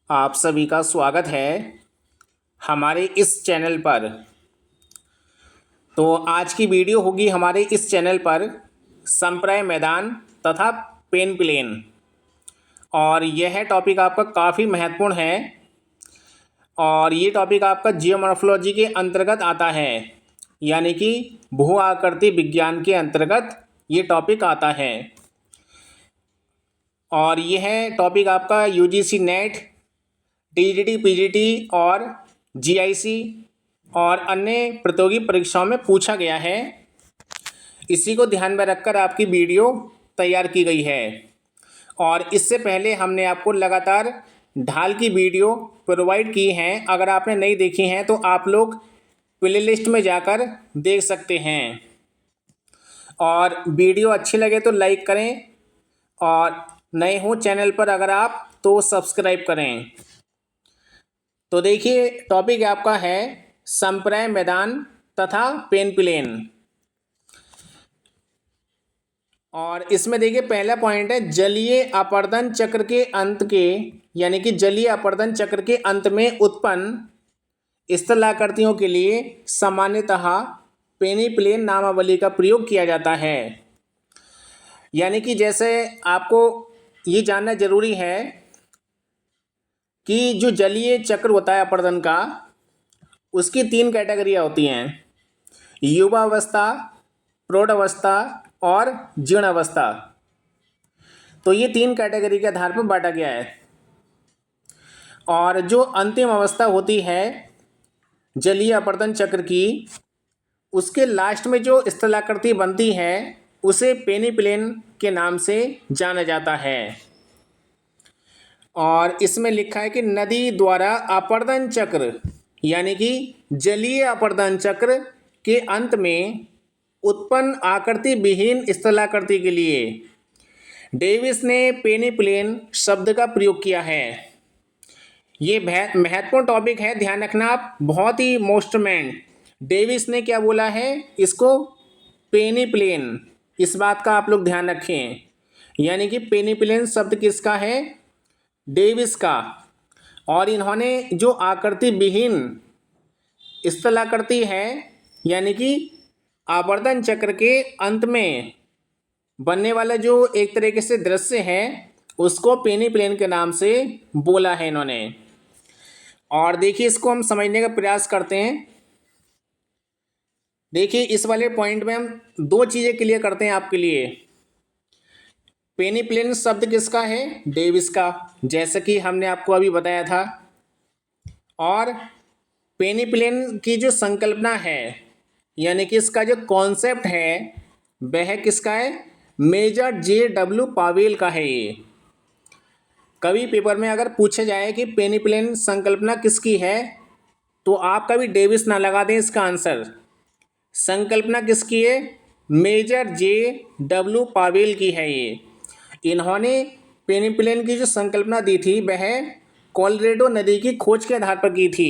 आप सभी का स्वागत है हमारे इस चैनल पर। तो आज की वीडियो होगी हमारे इस चैनल पर संप्राय मैदान तथा पेन प्लेन, और यह टॉपिक आपका काफ़ी महत्वपूर्ण है और ये टॉपिक आपका जियोमॉर्फोलॉजी के अंतर्गत आता है, यानी कि भू आकृति विज्ञान के अंतर्गत ये टॉपिक आता है। और यह टॉपिक आपका यूजीसी नेट, टीजीटी, पीजीटी और जीआईसी और अन्य प्रतियोगी परीक्षाओं में पूछा गया है। इसी को ध्यान में रखकर आपकी वीडियो तैयार की गई है। और इससे पहले हमने आपको लगातार ढाल की वीडियो प्रोवाइड की हैं। अगर आपने नहीं देखी हैं तो आप लोग प्ले लिस्ट में जाकर देख सकते हैं। और वीडियो अच्छी लगे तो लाइक करें, और नए हों चैनल पर अगर आप तो सब्सक्राइब करें। तो देखिए, टॉपिक आपका है संप्राय मैदान तथा पेन प्लेन। और इसमें देखिए पहला पॉइंट है जलीय अपरदन चक्र के अंत के, यानी कि जलीय अपरदन चक्र के अंत में उत्पन्न स्थलाकृतियों के लिए सामान्यतः पेनिप्लेन नामावली का प्रयोग किया जाता है। यानी कि जैसे आपको ये जानना जरूरी है कि जो जलीय चक्र होता है अपरदन का, उसकी 3 कैटेगरियाँ होती हैं: युवावस्था, प्रौढ़ावस्था और जीर्ण अवस्था। तो ये 3 कैटेगरी के आधार पर बांटा गया है। और जो अंतिम अवस्था होती है जलीय अपरदन चक्र की, उसके लास्ट में जो स्थलाकृति बनती है उसे पेनिप्लेन के नाम से जाना जाता है। और इसमें लिखा है कि नदी द्वारा अपरदन चक्र, यानी कि जलीय अपरदन चक्र के अंत में उत्पन्न आकृति विहीन स्थलाकृति के लिए डेविस ने पेनिप्लेन शब्द का प्रयोग किया है। ये महत्वपूर्ण टॉपिक है, ध्यान रखना आप, बहुत ही मोस्ट मेंट। डेविस ने क्या बोला है इसको? पेनिप्लेन। इस बात का आप लोग ध्यान रखें। यानी कि पेनिप्लेन शब्द किसका है? डेविस का। और इन्होंने जो आकृति विहीन स्थलाकृति है, यानी कि आवर्तन चक्र के अंत में बनने वाला जो एक तरीके से दृश्य है, उसको पेनिप्लेन के नाम से बोला है इन्होंने। और देखिए, इसको हम समझने का प्रयास करते हैं। देखिए, इस वाले पॉइंट में हम 2 चीज़ें क्लियर करते हैं आपके लिए। पेनिप्लेन शब्द किसका है? डेविस का, जैसे कि हमने आपको अभी बताया था। और पेनिप्लेन की जो संकल्पना है, यानी कि इसका जो कॉन्सेप्ट है, वह किसका है? मेजर जे.डब्ल्यू. पावेल का है। ये कभी पेपर में अगर पूछा जाए कि पेनिप्लेन संकल्पना किसकी है, तो आप कभी डेविस ना लगा दें इसका आंसर। संकल्पना किसकी है? मेजर जे.डब्ल्यू. पावेल की है। ये इन्होंने पेनिप्लेन की जो संकल्पना दी थी वह कोलोराडो नदी की खोज के आधार पर की थी।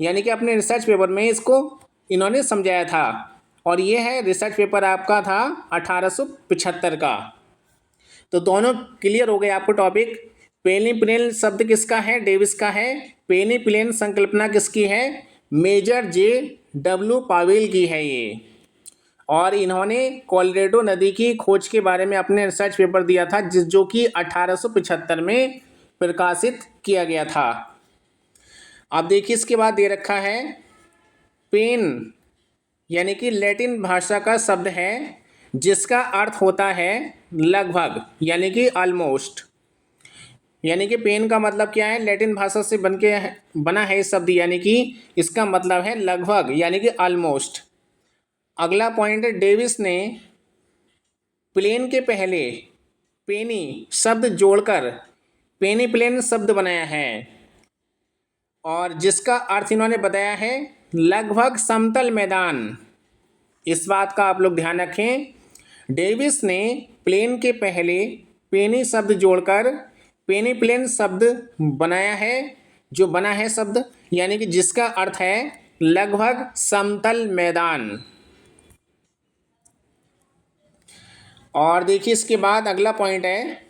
यानी कि अपने रिसर्च पेपर में इसको इन्होंने समझाया था। और ये है रिसर्च पेपर आपका था 1875 का। तो दोनों क्लियर हो गए आपको टॉपिक। पेनिप्लेन शब्द किसका है? डेविस का है। पेनिप्लेन संकल्पना किसकी है? मेजर जे.डब्ल्यू. पावेल की है ये। और इन्होंने कोलोराडो नदी की खोज के बारे में अपने रिसर्च पेपर दिया था, जो कि 1875 में प्रकाशित किया गया था। अब देखिए, इसके बाद दे रखा है पेन, यानी कि लैटिन भाषा का शब्द है जिसका अर्थ होता है लगभग, यानी कि ऑलमोस्ट। यानी कि पेन का मतलब क्या है? लैटिन भाषा से बना है शब्द, यानी कि इसका मतलब है लगभग, यानी कि ऑलमोस्ट। अगला पॉइंट है, डेविस ने प्लेन के पहले पेनी शब्द जोड़कर पेनिप्लेन शब्द बनाया है, और जिसका अर्थ इन्होंने बताया है लगभग समतल मैदान। इस बात का आप लोग ध्यान रखें। डेविस ने प्लेन के पहले पेनी शब्द जोड़कर पेनिप्लेन शब्द बनाया है, जो बना है शब्द, यानी कि जिसका अर्थ है लगभग समतल मैदान। और देखिए, इसके बाद अगला पॉइंट है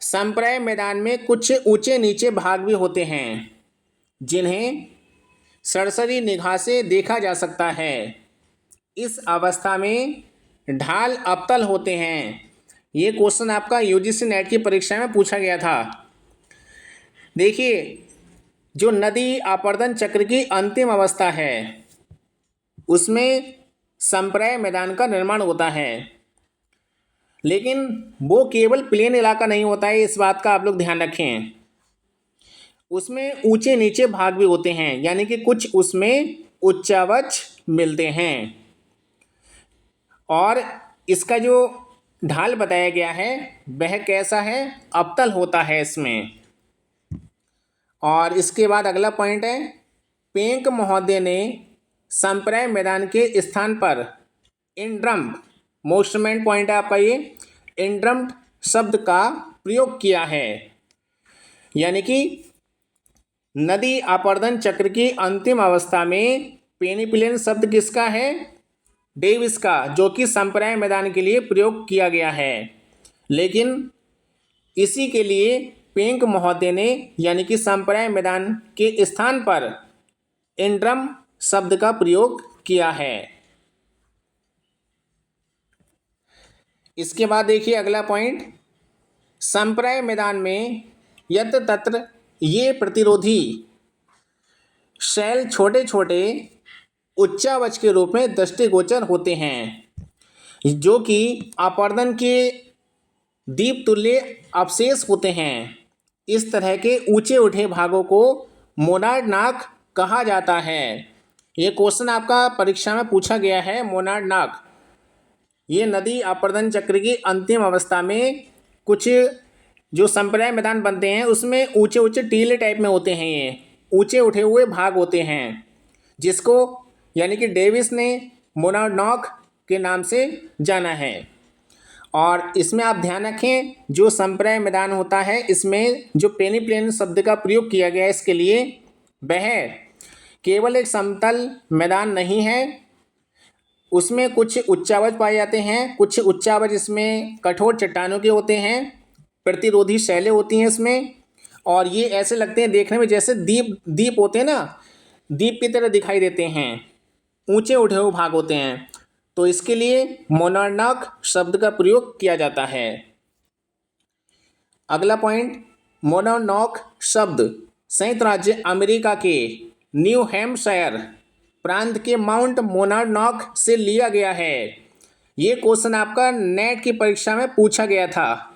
संप्राय मैदान में कुछ ऊंचे नीचे भाग भी होते हैं जिन्हें सरसरी निगाह से देखा जा सकता है। इस अवस्था में ढाल अवतल होते हैं। ये क्वेश्चन आपका यूजीसी नेट की परीक्षा में पूछा गया था। देखिए, जो नदी आपर्दन चक्र की अंतिम अवस्था है उसमें संप्राय मैदान का निर्माण होता है, लेकिन वो केवल प्लेन इलाका नहीं होता है, इस बात का आप लोग ध्यान रखें। उसमें ऊंचे नीचे भाग भी होते हैं, यानी कि कुछ उसमें उच्चावच मिलते हैं। और इसका जो ढाल बताया गया है वह कैसा है, अवतल होता है इसमें। और इसके बाद अगला पॉइंट है, पेंक महोदय ने संप्राय मैदान के स्थान पर इंड्रम, मोस्ट इम्पोर्टेंट पॉइंट है आपका ये, इंड्रम शब्द का प्रयोग किया है। यानी कि नदी आपर्दन चक्र की अंतिम अवस्था में पेनिपिलियन शब्द किसका है, डेविस का, जो कि संप्राय मैदान के लिए प्रयोग किया गया है। लेकिन इसी के लिए पेंक महोदय ने यानी कि संप्राय मैदान के स्थान पर इंड्रम शब्द का प्रयोग किया है। इसके बाद देखिए अगला पॉइंट, संप्राय मैदान में यत्र तत्र ये प्रतिरोधी शैल छोटे छोटे उच्चावच के रूप में दृष्टिगोचर होते हैं, जो कि आपर्दन के दीप तुल्य अवशेष होते हैं। इस तरह के ऊंचे उठे भागों को मोनार्ड नाक कहा जाता है। ये क्वेश्चन आपका परीक्षा में पूछा गया है, मोनार्ड नाक। ये नदी आपर्दन चक्र की अंतिम अवस्था में कुछ जो संप्राय मैदान बनते हैं उसमें ऊंचे ऊंचे टीले टाइप में होते हैं, ये ऊंचे उठे हुए भाग होते हैं, जिसको यानी कि डेविस ने मोनार्ड नॉक के नाम से जाना है। और इसमें आप ध्यान रखें, जो संप्राय मैदान होता है इसमें जो पेनिप्लेन शब्द का प्रयोग किया गया है इसके लिए, वह केवल एक समतल मैदान नहीं है, उसमें कुछ उच्चावच पाए जाते हैं। कुछ उच्चावच इसमें कठोर चट्टानों के होते हैं, प्रतिरोधी शैलें होती हैं इसमें, और ये ऐसे लगते हैं देखने में जैसे दीप होते हैं ना, दीप की तरह दिखाई देते हैं, ऊंचे उठे हुए भाग होते हैं। तो इसके लिए मोनार्ड शब्द का प्रयोग किया जाता है। अगला पॉइंट, मोनार्ड शब्द संयुक्त राज्य अमेरिका के न्यू हैम्पशायर प्रांत के माउंट मोनार्ड से लिया गया है। ये क्वेश्चन आपका नेट की परीक्षा में पूछा गया था।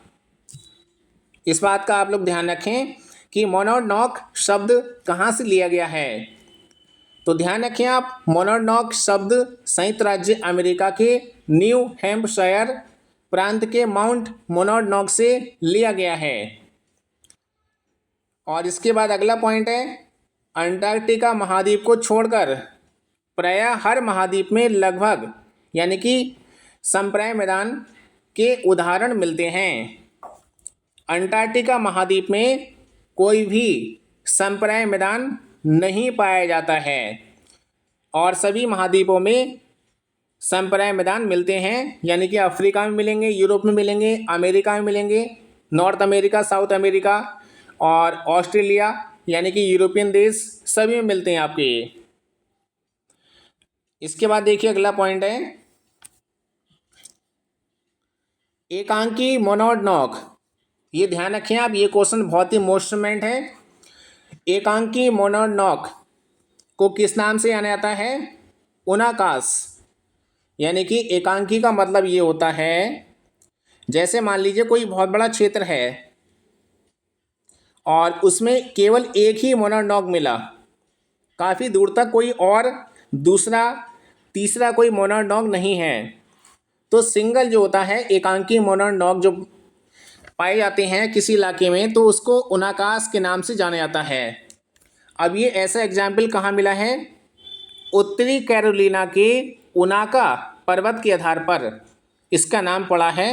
इस बात का आप लोग ध्यान रखें कि मोनार्ड शब्द कहाँ से लिया गया है। तो ध्यान रखें आप, मोनार्ड शब्द संयुक्त राज्य अमेरिका के न्यू हैम्पशायर प्रांत के माउंट मोनार्ड से लिया गया है। और इसके बाद अगला पॉइंट है, अंटार्कटिका महाद्वीप को छोड़कर प्रायः हर महाद्वीप में लगभग यानी कि संप्राय मैदान के उदाहरण मिलते हैं। अंटार्कटिका महाद्वीप में कोई भी संप्राय मैदान नहीं पाया जाता है, और सभी महाद्वीपों में संप्राय मैदान मिलते हैं, यानी कि अफ्रीका में मिलेंगे, यूरोप में मिलेंगे, अमेरिका में मिलेंगे, नॉर्थ अमेरिका, साउथ अमेरिका और ऑस्ट्रेलिया यानी कि यूरोपियन देश, सभी में मिलते हैं आपके ये। इसके बाद देखिए अगला पॉइंट है, एकांकी मोनार्ड। ये ध्यान रखें आप, ये क्वेश्चन बहुत ही मोस्ट इम्पोर्टेंट है। एकांकी मोनार्ड को किस नाम से जाना जाता है, उनाकास। यानी कि एकांकी का मतलब ये होता है, जैसे मान लीजिए कोई बहुत बड़ा क्षेत्र है और उसमें केवल एक ही मोनार्ड मिला, काफ़ी दूर तक कोई और दूसरा तीसरा कोई मोनार्ड नहीं है, तो सिंगल जो होता है एकांकी मोनार्ड जो पाए जाते हैं किसी इलाके में, तो उसको उनाकास के नाम से जाना जाता है। अब ये ऐसा एग्जाम्पल कहाँ मिला है, उत्तरी कैरोलिना के उनाका पर्वत के आधार पर इसका नाम पड़ा है।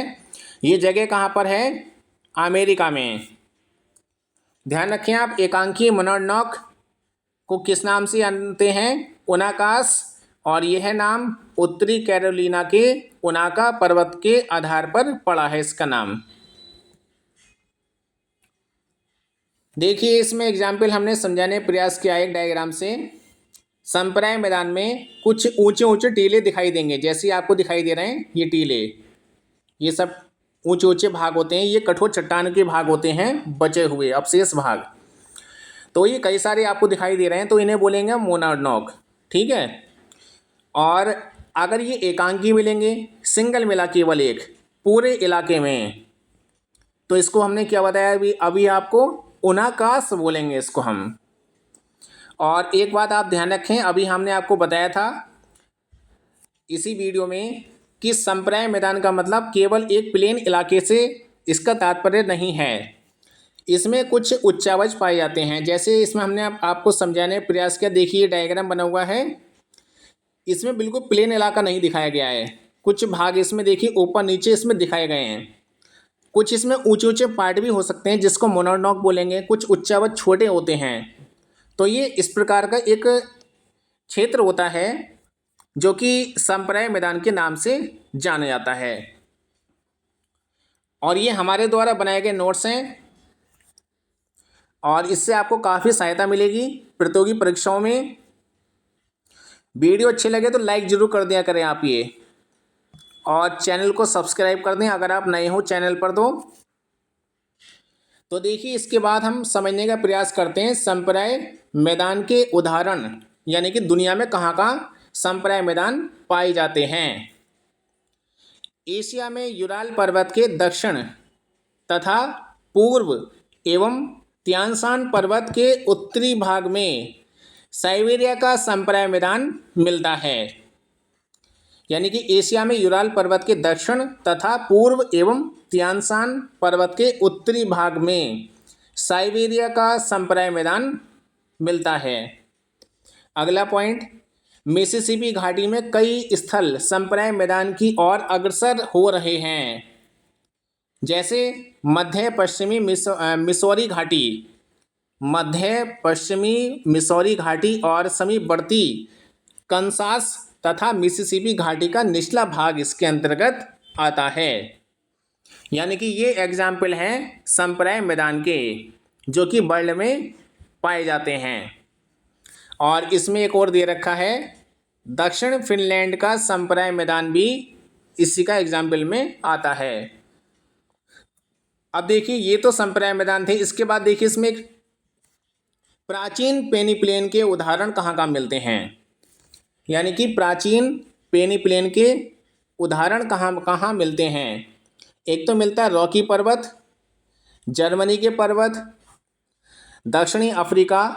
ये जगह कहाँ पर है, अमेरिका में। ध्यान रखें आप, एकांकी मोनार्ड को किस नाम से जानते हैं, उनाकास, और यह नाम उत्तरी कैरोलिना के उनाका पर्वत के आधार पर पड़ा है इसका नाम। देखिए इसमें एग्जाम्पल हमने समझाने प्रयास किया एक डायग्राम से। संप्राय मैदान में कुछ ऊंचे ऊंचे टीले दिखाई देंगे, जैसे आपको दिखाई दे रहे हैं ये टीले, ये सब ऊंचे ऊंचे भाग होते हैं, ये कठोर चट्टान के भाग होते हैं, बचे हुए अवशेष भाग। तो ये कई सारे आपको दिखाई दे रहे हैं, तो इन्हें बोलेंगे मोनोडोक, ठीक है। और अगर ये एकांकी मिलेंगे, सिंगल मिला केवल एक पूरे इलाके में, तो इसको हमने क्या बताया अभी आपको उनाकाश बोलेंगे इसको हम। और एक बात आप ध्यान रखें, अभी हमने आपको बताया था इसी वीडियो में कि संप्राय मैदान का मतलब केवल एक प्लेन इलाके से इसका तात्पर्य नहीं है, इसमें कुछ उच्चावच पाए जाते हैं। जैसे इसमें हमने आपको समझाने प्रयास किया, देखिए डायग्राम बना हुआ है, इसमें बिल्कुल प्लेन इलाका नहीं दिखाया गया है, कुछ भाग इसमें देखिए ऊपर नीचे इसमें दिखाए गए हैं, कुछ इसमें ऊंचे ऊंचे पार्ट भी हो सकते हैं जिसको मोनोडोक बोलेंगे, कुछ उच्चावच छोटे होते हैं। तो ये इस प्रकार का एक क्षेत्र होता है जो कि संप्राय मैदान के नाम से जाना जाता है। और ये हमारे द्वारा बनाए गए नोट्स हैं और इससे आपको काफ़ी सहायता मिलेगी प्रतियोगी परीक्षाओं में। वीडियो अच्छे लगे तो लाइक ज़रूर कर दिया करें आप ये, और चैनल को सब्सक्राइब कर दें अगर आप नए हो चैनल पर। तो देखिए इसके बाद हम समझने का प्रयास करते हैं संप्राय मैदान के उदाहरण, यानी कि दुनिया में कहाँ कहाँ संप्राय मैदान पाए जाते हैं। एशिया में यूराल पर्वत के दक्षिण तथा पूर्व एवं त्यानसान पर्वत के उत्तरी भाग में साइबेरिया का संप्राय मैदान मिलता है। यानी कि एशिया में यूराल पर्वत के दक्षिण तथा पूर्व एवं त्यानसान पर्वत के उत्तरी भाग में साइबेरिया का संप्राय मैदान मिलता है। अगला पॉइंट, मिसिसिपी घाटी में कई स्थल संप्राय मैदान की ओर अग्रसर हो रहे हैं, जैसे मध्य पश्चिमी मिसौरी घाटी, मध्य पश्चिमी मिसौरी घाटी और समीपवर्ती कंसास तथा मिसिसिपी घाटी का निचला भाग इसके अंतर्गत आता है। यानी कि ये एग्जाम्पल हैं संप्राय मैदान के जो कि वर्ल्ड में पाए जाते हैं। और इसमें एक और दे रखा है, दक्षिण फिनलैंड का संप्राय मैदान भी इसी का एग्जाम्पल में आता है। अब देखिए ये तो संप्राय मैदान थे, इसके बाद देखिए इसमें एक प्राचीन पेनिप्लेन के उदाहरण कहाँ कहाँ मिलते हैं। यानी कि प्राचीन पेनिप्लेन के उदाहरण कहाँ कहाँ मिलते हैं। एक तो मिलता है रॉकी पर्वत, जर्मनी के पर्वत, दक्षिणी अफ्रीका,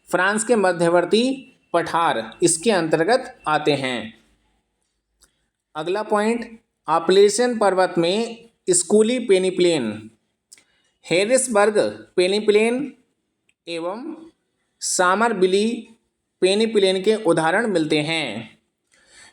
फ्रांस के मध्यवर्ती पठार इसके अंतर्गत आते हैं। अगला पॉइंट, आपलेशन पर्वत में स्कूली पेनिप्लेन, हैरिसबर्ग पेनिप्लेन एवं सामरबिली पेनिप्लेन के उदाहरण मिलते हैं।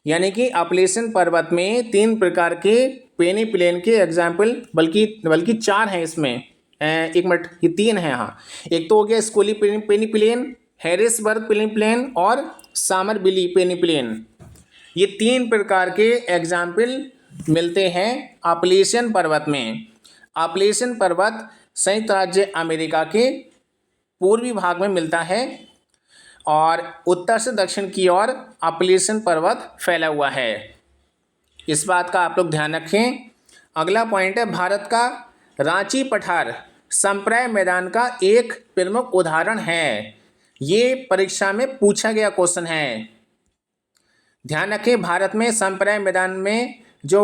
यानी कि आपलेशन पर्वत में 3 प्रकार के पेनिप्लेन के एग्जाम्पल, बल्कि 4 हैं इसमें, एक मिनट, ये 3 हैं। हाँ, एक तो हो गया स्कूली पेनिप्लेन, हैरिसबर्ग पेनिप्लेन और सामरबिली पेनिप्लेन। ये 3 प्रकार के एग्जाम्पल मिलते हैं आपलेशन पर्वत में। आपलेशन पर्वत संयुक्त राज्य अमेरिका के पूर्वी भाग में मिलता है और उत्तर से दक्षिण की ओर आपलेशन पर्वत फैला हुआ है, इस बात का आप लोग ध्यान रखें। अगला पॉइंट है, भारत का रांची पठार संप्राय मैदान का एक प्रमुख उदाहरण है। ये परीक्षा में पूछा गया क्वेश्चन है, ध्यान रखें। भारत में संप्राय मैदान में जो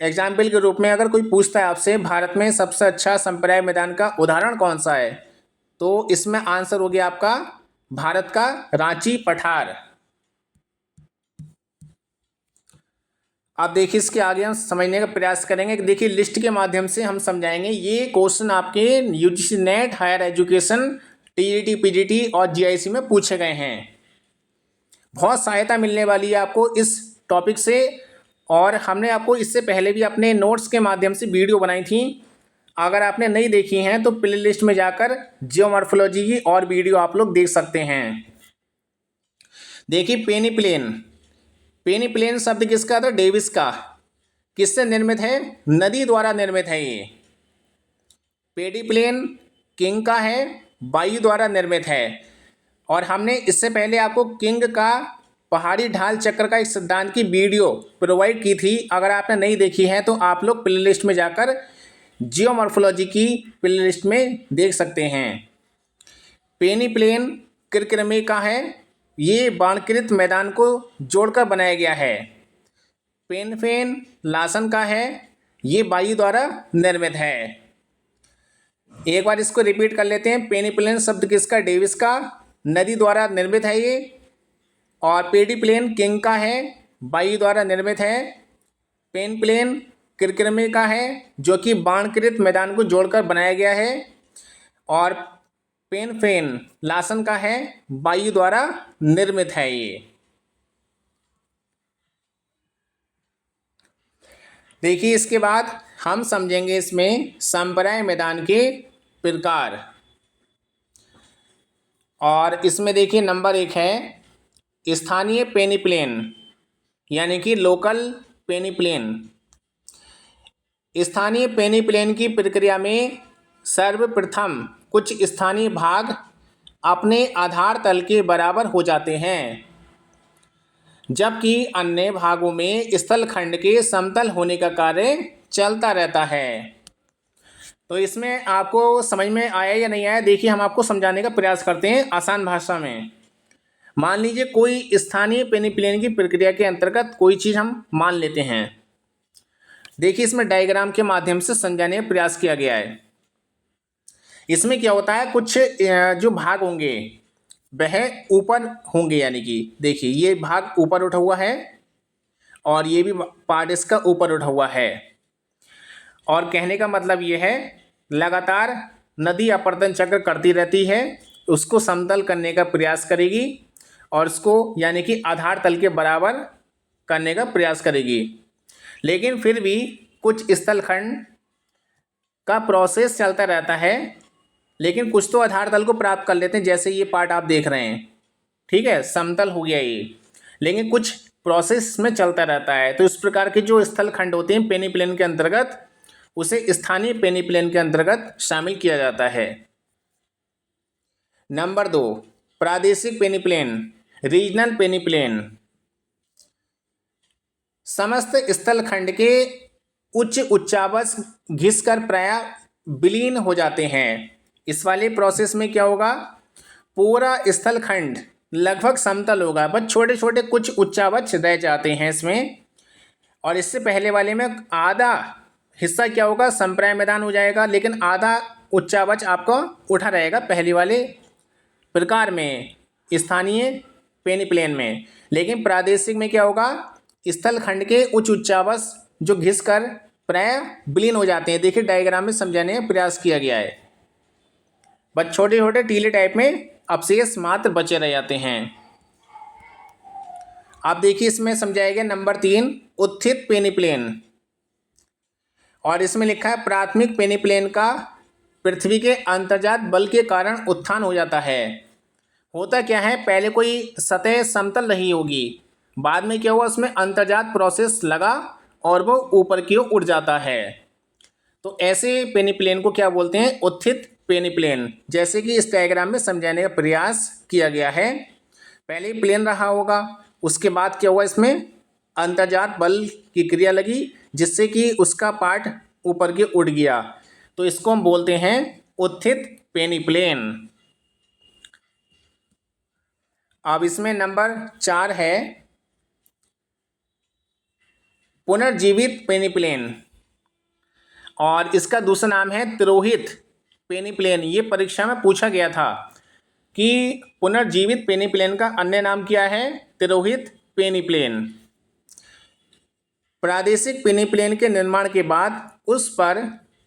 एग्जाम्पल के रूप में अगर कोई पूछता है आपसे भारत में सबसे अच्छा संप्राय मैदान का उदाहरण कौन सा है, तो इसमें आंसर हो गया आपका भारत का रांची पठार। अब देखिए इसके आगे हम समझने का प्रयास करेंगे। देखिए लिस्ट के माध्यम से हम समझाएंगे। ये क्वेश्चन आपके UGC NET, higher education, TET, PGT और जीआईसी में पूछे गए हैं। बहुत सहायता मिलने वाली है आपको इस टॉपिक से, और हमने आपको इससे पहले भी अपने नोट्स के माध्यम से वीडियो बनाई थी। अगर आपने नहीं देखी हैं तो प्ले लिस्ट में जाकर जियोमॉर्फोलॉजी की और वीडियो आप लोग देख सकते हैं। देखिए पेनिप्लेन, पेनिप्लेन शब्द किसका था, डेविस का। किससे निर्मित है, नदी द्वारा निर्मित है ये। पेडिप्लेन किंग का है, वायु द्वारा निर्मित है। और हमने इससे पहले आपको किंग का पहाड़ी ढाल चक्र का एक सिद्धांत की वीडियो प्रोवाइड की थी। अगर आपने नहीं देखी है तो आप लोग प्लेलिस्ट में जाकर जियोमॉर्फोलॉजी की प्लेलिस्ट में देख सकते हैं। पेनिप्लेन किरकिरमे का है, ये बाणकृत मैदान को जोड़कर बनाया गया है। पेनफेन लासन का है, ये वायु द्वारा निर्मित है। एक बार इसको रिपीट कर लेते हैं। पेनिप्लेन शब्द किसका? डेविस का, नदी द्वारा निर्मित है ये। और पेडिप्लेन किंग का है, वायु द्वारा निर्मित है। पेनप्लेन किरकिरमे का है, जो कि बाणकृत मैदान को जोड़कर बनाया गया है। और पेनफेन लासन का है, वायु द्वारा निर्मित है ये। देखिए इसके बाद हम समझेंगे इसमें संप्राय मैदान के प्रकार। और इसमें देखिए नंबर 1 है स्थानीय पेनिप्लेन, यानी कि लोकल पेनिप्लेन। स्थानीय पेनिप्लेन की प्रक्रिया में सर्वप्रथम कुछ स्थानीय भाग अपने आधार तल के बराबर हो जाते हैं, जबकि अन्य भागों में स्थलखंड के समतल होने का कार्य चलता रहता है। तो इसमें आपको समझ में आया या नहीं आया, देखिए हम आपको समझाने का प्रयास करते हैं आसान भाषा में। मान लीजिए कोई स्थानीय पेनिप्लेन की प्रक्रिया के अंतर्गत कोई चीज़ हम मान लेते हैं। देखिए इसमें डायग्राम के माध्यम से समझाने का प्रयास किया गया है। इसमें क्या होता है, कुछ जो भाग होंगे वह ऊपर होंगे, यानी कि देखिए ये भाग ऊपर उठा हुआ है और ये भी पार्ट इसका ऊपर उठा हुआ है। और कहने का मतलब ये है लगातार नदी अपरदन चक्र करती रहती है, उसको समतल करने का प्रयास करेगी और उसको यानी कि आधार तल के बराबर करने का प्रयास करेगी। लेकिन फिर भी कुछ स्थलखंड का प्रोसेस चलता रहता है, लेकिन कुछ तो आधार तल को प्राप्त कर लेते हैं। जैसे ये पार्ट आप देख रहे हैं, ठीक है, समतल हो गया ये, लेकिन कुछ प्रोसेस में चलता रहता है। तो इस प्रकार के जो स्थलखंड होते हैं पेनिप्लेन के अंतर्गत, उसे स्थानीय पेनिप्लेन के अंतर्गत शामिल किया जाता है। नंबर 2 प्रादेशिक पेनिप्लेन, रीजनल पेनिप्लेन। समस्त स्थलखंड के उच्च उच्चावच घिसकर प्रायः विलीन हो जाते हैं। इस वाले प्रोसेस में क्या होगा, पूरा स्थलखंड लगभग समतल होगा, बस छोटे छोटे कुछ उच्चावच रह जाते हैं इसमें। और इससे पहले वाले में आधा हिस्सा क्या होगा, संप्राय मैदान हो जाएगा, लेकिन आधा उच्चावच आपका उठा रहेगा पहले वाले प्रकार में, स्थानीय पेनिप्लेन में। लेकिन प्रादेशिक में क्या होगा, स्थलखंड के उच्च उच्चावच जो घिसकर प्रायः विलीन हो जाते हैं। देखिए डायग्राम में समझाने का प्रयास किया गया है, बस छोटे छोटे टीले टाइप में अवशेष मात्र बचे रह जाते हैं। आप देखिए इसमें समझाया गया नंबर 3 उत्थित पेनिप्लेन। और इसमें लिखा है प्राथमिक पेनिप्लेन का पृथ्वी के अंतर्जात बल के कारण उत्थान हो जाता है। होता क्या है, पहले कोई सतह समतल रही होगी, बाद में क्या हुआ, उसमें अंतर्जात प्रोसेस लगा और वो ऊपर की ओर उड़ जाता है। तो ऐसे पेनिप्लेन को क्या बोलते हैं, उत्थित पेनिप्लेन। जैसे कि इस डायग्राम में समझाने का प्रयास किया गया है। पहले ही प्लेन रहा होगा, उसके बाद क्या हुआ, इसमें अंतर्जात बल की क्रिया लगी, जिससे कि उसका पार्ट ऊपर की उड़ गया। तो इसको हम बोलते हैं उत्थित पेनिप्लेन। अब इसमें नंबर 4 है पुनर्जीवित पेनिप्लेन, और इसका दूसरा नाम है तिरोहित पेनिप्लेन। ये परीक्षा में पूछा गया था कि पुनर्जीवित पेनिप्लेन का अन्य नाम क्या है, तिरोहित पेनिप्लेन। प्रादेशिक पेनिप्लेन के निर्माण के बाद उस पर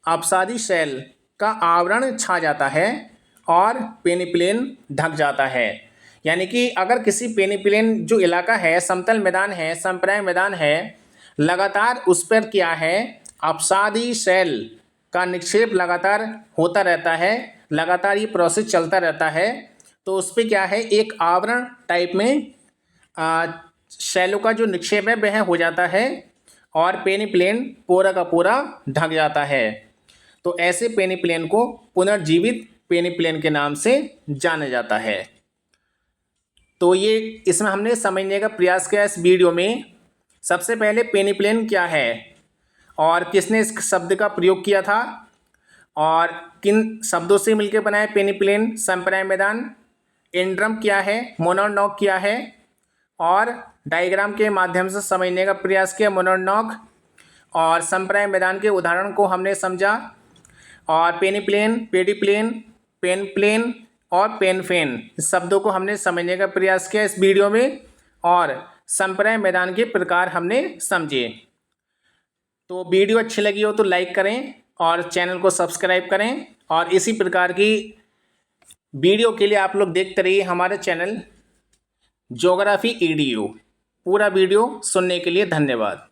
अपसादी शैल का आवरण छा जाता है और पेनिप्लेन ढक जाता है। यानी कि अगर किसी पेनिप्लेन जो इलाका है, समतल मैदान है, संप्राय मैदान है, लगातार उस पर क्या है, अपसादी शैल का निक्षेप लगातार होता रहता है, लगातार ये प्रोसेस चलता रहता है, तो उस पर क्या है, एक आवरण टाइप में शैलों का जो निक्षेप है वह हो जाता है और पेनिप्लेन पूरा का पूरा ढक जाता है। तो ऐसे पेनिप्लेन को पुनर्जीवित पेनिप्लेन के नाम से जाना जाता है। तो ये इसमें हमने समझने का प्रयास किया इस वीडियो में। सबसे पहले पेनिप्लेन क्या है और किसने इस शब्द का प्रयोग किया था और किन शब्दों से मिलकर बना है पेनिप्लेन। संप्राय मैदान, एंड्रम क्या है, मोनोनॉक क्या है, और डायग्राम के माध्यम से समझने का प्रयास किया मोनोनॉक और संप्राय मैदान के उदाहरण को हमने समझा। और पेनिप्लेन, पेडिप्लेन, पेनप्लेन और पेनफेन इस शब्दों को हमने समझने का प्रयास किया इस वीडियो में और संप्राय मैदान के प्रकार हमने समझे। तो वीडियो अच्छी लगी हो तो लाइक करें और चैनल को सब्सक्राइब करें और इसी प्रकार की वीडियो के लिए आप लोग देखते रहिए हमारे चैनल ज्योग्राफी EDU। पूरा वीडियो सुनने के लिए धन्यवाद।